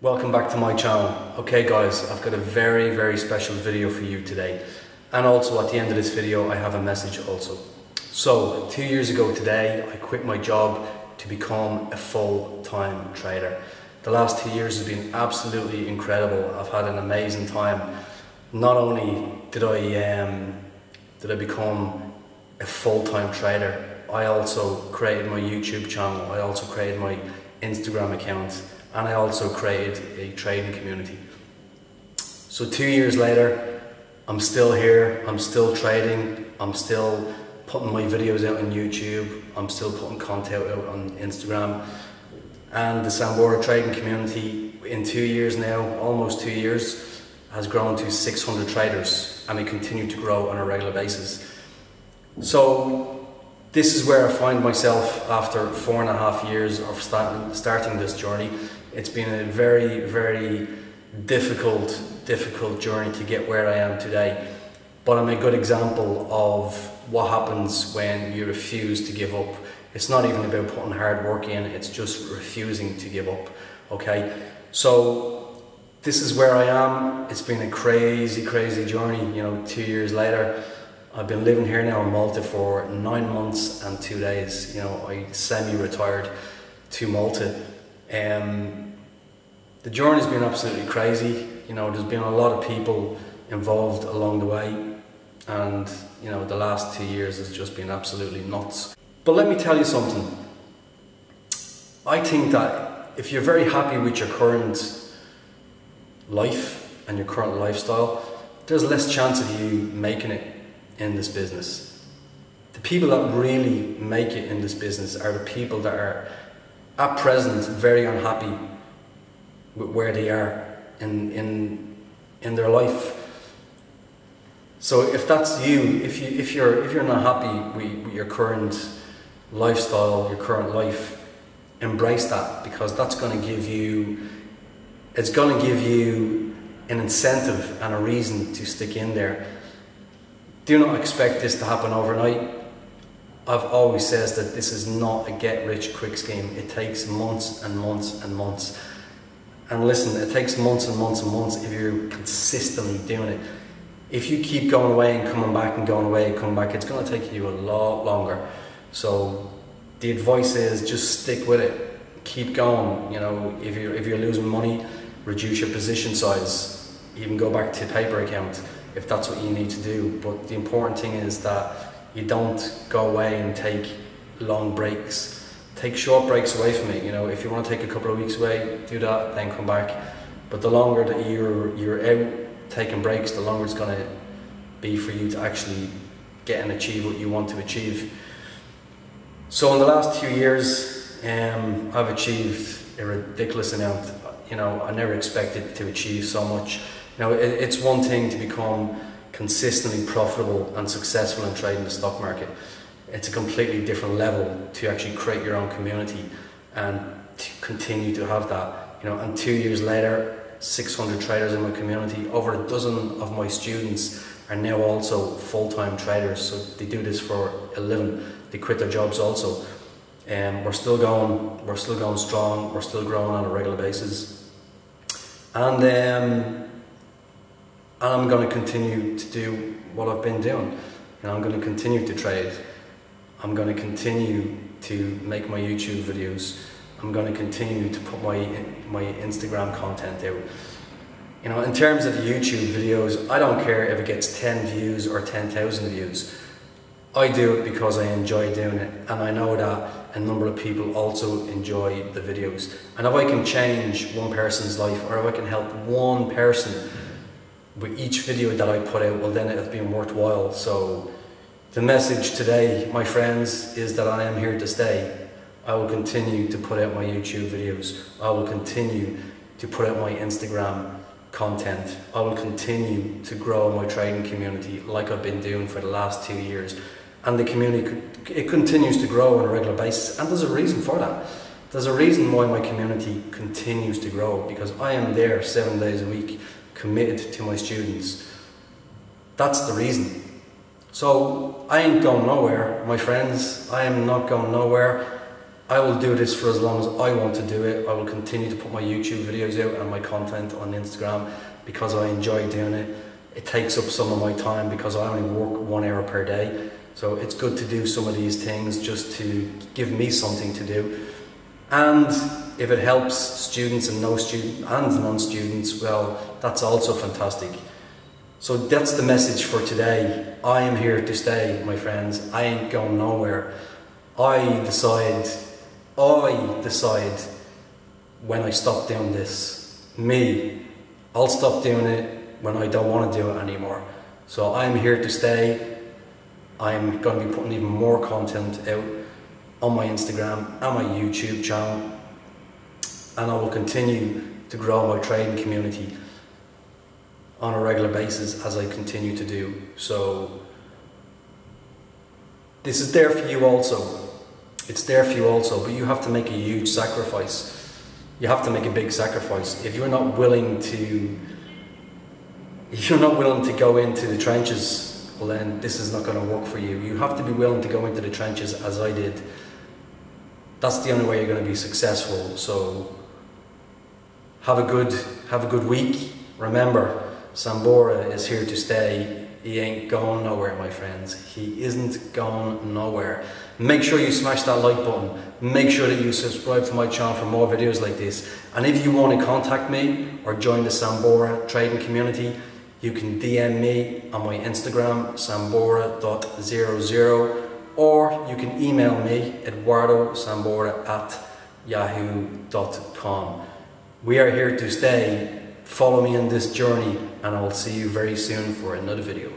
Welcome back to my channel. Okay guys, I've got a very special video for you today, and also at the end of this video I have a message also. So 2 years ago today I quit my job to become a full-time trader. The last 2 years has been absolutely incredible. I've had an amazing time. Not only did I become a full-time trader, I also created my YouTube channel, I also created my Instagram account, and I also created a trading community. So 2 years later, I'm still here, I'm still trading, I'm still putting my videos out on YouTube, I'm still putting content out on Instagram. And the Sambora trading community in 2 years now, almost 2 years, has grown to 600 traders, and it continues to grow on a regular basis. So this is where I find myself after 4.5 years of starting this journey. It's been a very difficult journey to get where I am today. But I'm a good example of what happens when you refuse to give up. It's not even about putting hard work in, it's just refusing to give up, okay? So this is where I am. It's been a crazy journey, you know, 2 years later. I've been living here now in Malta for 9 months and 2 days. You know, I semi-retired to Malta. The journey's been absolutely crazy. You know, there's been a lot of people involved along the way, and you know, the last 2 years has just been absolutely nuts. But let me tell you something. I think that if you're very happy with your current life and your current lifestyle, there's less chance of you making it in this business. The people that really make it in this business are the people that are at present very unhappy with where they are in their life. So if that's you, if you're not happy with your current lifestyle, your current life, embrace that, because that's going to give you, it's going to give you an incentive and a reason to stick in there. Do not expect this to happen overnight. I've always said that this is not a get-rich-quick scheme. It takes months and months and months. And listen, it takes months and months and months if you're consistently doing it. If you keep going away and coming back and going away and coming back, it's going to take you a lot longer. So the advice is just stick with it. Keep going. You know, if you're losing money, reduce your position size. Even go back to paper account if that's what you need to do. But the important thing is that you don't go away and take long breaks. Take short breaks away from it. You know, if you want to take a couple of weeks away, do that, then come back. But the longer that you're out taking breaks, the longer it's going to be for you to actually get and achieve what you want to achieve. So in the last 2 years, I've achieved a ridiculous amount. You know, I never expected to achieve so much. Now, it's one thing to become consistently profitable and successful in trading the stock market. It's a completely different level to actually create your own community and to continue to have that. You know, and 2 years later, 600 traders in my community, over a dozen of my students are now also full-time traders. So they do this for a living. They quit their jobs also. We're still going strong. We're still growing on a regular basis. And I'm going to continue to do what I've been doing. And I'm going to continue to trade. I'm going to continue to make my YouTube videos. I'm going to continue to put my Instagram content out. You know, in terms of the YouTube videos, I don't care if it gets 10 views or 10,000 views. I do it because I enjoy doing it, and I know that a number of people also enjoy the videos. And if I can change one person's life, or if I can help one person with each video that I put out, well, then it's been worthwhile. So the message today, my friends, is that I am here to stay. I will continue to put out my YouTube videos. I will continue to put out my Instagram content. I will continue to grow my trading community like I've been doing for the last 2 years. And the community, it continues to grow on a regular basis. And there's a reason for that. There's a reason why my community continues to grow, because I am there 7 days a week, committed to my students. That's the reason. So I ain't going nowhere, my friends. I am not going nowhere. I will do this for as long as I want to do it. I will continue to put my YouTube videos out and my content on Instagram because I enjoy doing it. It takes up some of my time because I only work 1 hour per day. So it's good to do some of these things just to give me something to do. And if it helps students and non-students, well, that's also fantastic. So that's the message for today. I am here to stay, my friends. I ain't going nowhere. I decide when I stop doing this. Me, I'll stop doing it when I don't want to do it anymore. So I'm here to stay. I'm going to be putting even more content out on my Instagram and my YouTube channel, and I will continue to grow my trading community on a regular basis as I continue to do. So this is there for you also. It's there for you also, but you have to make a huge sacrifice. You have to make a big sacrifice. If you're not willing to go into the trenches, well then this is not going to work for you. You have to be willing to go into the trenches as I did. That's the only way you're going to be successful. So have a good week. Remember, Sambora is here to stay. He ain't going nowhere, my friends. He isn't going nowhere. Make sure you smash that like button. Make sure that you subscribe to my channel for more videos like this. And if you want to contact me or join the Sambora trading community, you can DM me on my Instagram, sambora.00, or you can email me, eduardosambora@yahoo.com. We are here to stay. Follow me in this journey, and I will see you very soon for another video.